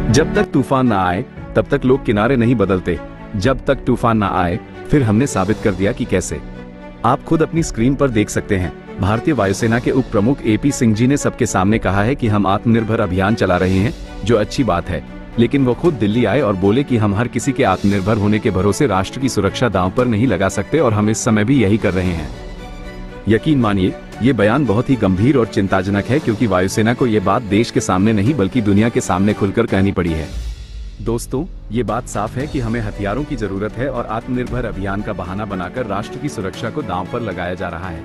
जब तक तूफान ना आए तब तक लोग किनारे नहीं बदलते। जब तक तूफान ना आए फिर हमने साबित कर दिया कि कैसे। आप खुद अपनी स्क्रीन पर देख सकते हैं। भारतीय वायुसेना के उप प्रमुख AP सिंह जी ने सबके सामने कहा है कि हम आत्मनिर्भर अभियान चला रहे हैं, जो अच्छी बात है। लेकिन वो खुद दिल्ली आए और बोले कि हम हर किसी के आत्मनिर्भर होने के भरोसे राष्ट्र की सुरक्षा दांव पर नहीं लगा सकते, और हम इस समय भी यही कर रहे हैं। यकीन मानिए, ये बयान बहुत ही गंभीर और चिंताजनक है, क्योंकि वायुसेना को ये बात देश के सामने नहीं बल्कि दुनिया के सामने खुलकर कहनी पड़ी है। दोस्तों, ये बात साफ है कि हमें हथियारों की जरूरत है और आत्मनिर्भर अभियान का बहाना बनाकर राष्ट्र की सुरक्षा को दांव पर लगाया जा रहा है।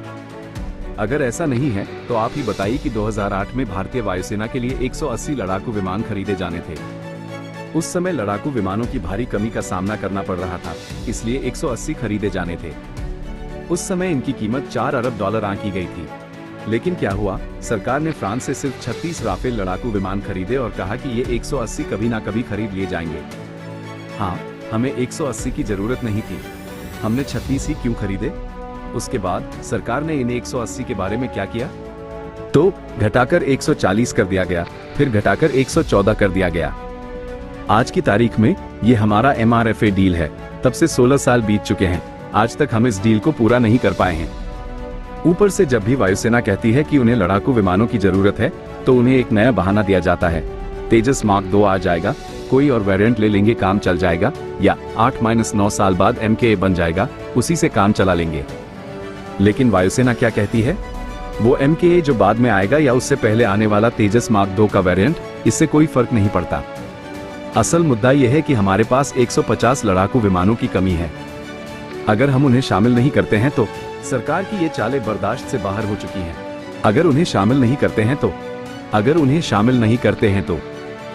अगर ऐसा नहीं है तो आप ही बताइए कि 2008 में भारतीय वायुसेना के लिए 180 लड़ाकू विमान खरीदे जाने थे। उस समय लड़ाकू विमानों की भारी कमी का सामना करना पड़ रहा था, इसलिए 180 खरीदे जाने थे। उस समय इनकी कीमत $4 अरब आंकी गई थी। लेकिन क्या हुआ, सरकार ने फ्रांस से सिर्फ 36 राफेल लड़ाकू विमान खरीदे और कहा कि ये 180 कभी ना कभी खरीद लिए जाएंगे। हाँ, हमें 180 की जरूरत नहीं थी, हमने 36 ही क्यों खरीदे? उसके बाद सरकार ने इन 180 के बारे में क्या किया? तो घटाकर 140 कर दिया गया, फिर घटाकर 114 कर दिया गया। आज की तारीख में ये हमारा MRFA डील है। तब से 16 साल बीत चुके हैं, आज तक हम इस डील को पूरा नहीं कर पाए हैं। ऊपर से जब भी वायुसेना कहती है कि उन्हें लड़ाकू विमानों की जरूरत है, तो उन्हें एक नया बहाना दिया जाता है। तेजस मार्क 2 आ जाएगा, कोई और वेरिएंट ले लेंगे, काम चल जाएगा, या 8-9 साल बाद MKA बन जाएगा, उसी से काम चला लेंगे। लेकिन वायुसेना क्या कहती है? वो MKA जो बाद में आएगा या उससे पहले आने वाला तेजस मार्क 2 का वेरिएंट, इससे कोई फर्क नहीं पड़ता। असल मुद्दा यह है कि हमारे पास 150 लड़ाकू विमानों की कमी है। अगर हम उन्हें शामिल नहीं करते हैं तो सरकार की ये चालें बर्दाश्त से बाहर हो चुकी हैं। अगर उन्हें शामिल नहीं करते हैं तो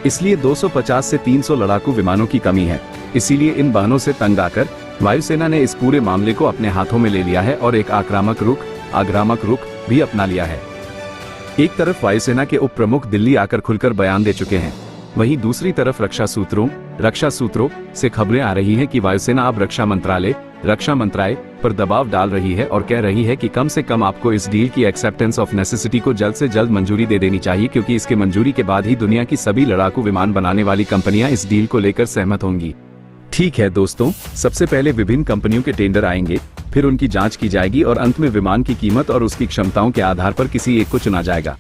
इसलिए 250 से 300 लड़ाकू विमानों की कमी है। इसीलिए इन बहानों से तंग आकर वायुसेना ने इस पूरे मामले को अपने हाथों में ले लिया है और एक आक्रामक रुख भी अपना लिया है। एक तरफ वायुसेना के उप प्रमुख दिल्ली आकर खुलकर बयान दे चुके हैं, वहीं दूसरी तरफ रक्षा सूत्रों से खबरें आ रही हैं कि वायुसेना अब रक्षा मंत्रालय पर दबाव डाल रही है और कह रही है कि कम से कम आपको इस डील की एक्सेप्टेंस ऑफ नेसेसिटी को जल्द से जल्द मंजूरी दे देनी चाहिए, क्योंकि इसके मंजूरी के बाद ही दुनिया की सभी लड़ाकू विमान बनाने वाली कंपनियां इस डील को लेकर सहमत होंगी। ठीक है दोस्तों, सबसे पहले विभिन्न कंपनियों के टेंडर आएंगे, फिर उनकी जांच की जाएगी और अंत में विमान की कीमत और उसकी क्षमताओं के आधार पर किसी एक को चुना जाएगा।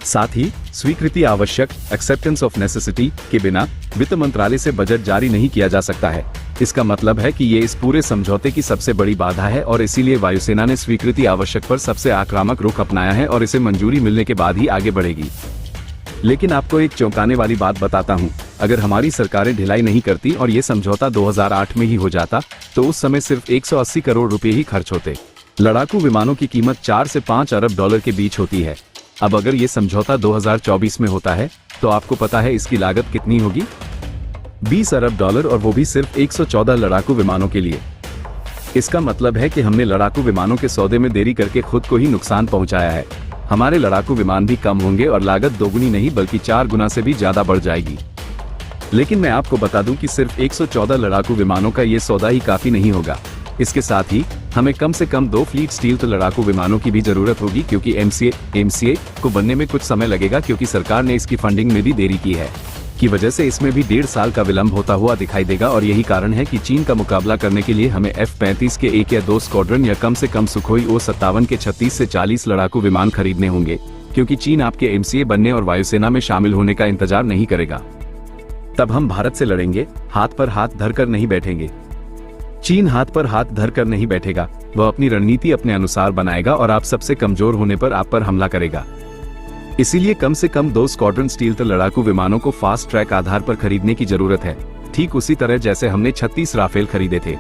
साथ ही स्वीकृति आवश्यक एक्सेप्टेंस ऑफ नेसेसिटी के बिना वित्त मंत्रालय से बजट जारी नहीं किया जा सकता है। इसका मतलब है कि ये इस पूरे समझौते की सबसे बड़ी बाधा है और इसीलिए वायुसेना ने स्वीकृति आवश्यक पर सबसे आक्रामक रुख अपनाया है और इसे मंजूरी मिलने के बाद ही आगे बढ़ेगी। लेकिन आपको एक चौंकाने वाली बात बताता हूँ, अगर हमारी सरकारें ढिलाई नहीं करती और ये समझौता 2008 में ही हो जाता, तो उस समय सिर्फ 180 करोड़ रुपए ही खर्च होते। लड़ाकू विमानों की कीमत 4 से 5 अरब डॉलर के बीच होती है। अब अगर ये समझौता 2024 में होता है तो आपको पता है इसकी लागत कितनी होगी? 20 अरब डॉलर, और वो भी सिर्फ 114 लड़ाकू विमानों के लिए। इसका मतलब है कि हमने लड़ाकू विमानों के सौदे में देरी करके खुद को ही नुकसान पहुंचाया है। हमारे लड़ाकू विमान भी कम होंगे और लागत दोगुनी नहीं बल्कि 4 गुना से भी ज्यादा बढ़ जाएगी। लेकिन मैं आपको बता दूं कि सिर्फ 114 लड़ाकू विमानों का ये सौदा ही काफी नहीं होगा। इसके साथ ही हमें कम से कम 2 फ्लीट स्टील्थ लड़ाकू विमानों की भी जरूरत होगी, क्योंकि MCA को बनने में कुछ समय लगेगा, क्योंकि सरकार ने इसकी फंडिंग में भी देरी की है, की वजह से इसमें भी 1.5 साल का विलंब होता हुआ दिखाई देगा। और यही कारण है कि चीन का मुकाबला करने के लिए हमें F-35 के 1 या 2 स्क्वाड्रन या कम से कम सुखोई O-57 के 36 से 40 लड़ाकू विमान खरीदने होंगे, क्योंकि चीन आपके MCA बनने और वायुसेना में शामिल होने का इंतजार नहीं करेगा। तब हम भारत से लड़ेंगे, हाथ पर हाथ धरकर नहीं बैठेंगे। चीन हाथ पर हाथ धरकर नहीं बैठेगा, वह अपनी रणनीति अपने अनुसार बनाएगा और आप सबसे कमजोर होने पर आप पर हमला करेगा। इसीलिए कम से कम 2 स्क्वाड्रन स्टील्थ लड़ाकू विमानों को फास्ट ट्रैक आधार पर खरीदने की जरूरत है, ठीक उसी तरह जैसे हमने 36 राफेल खरीदे थे।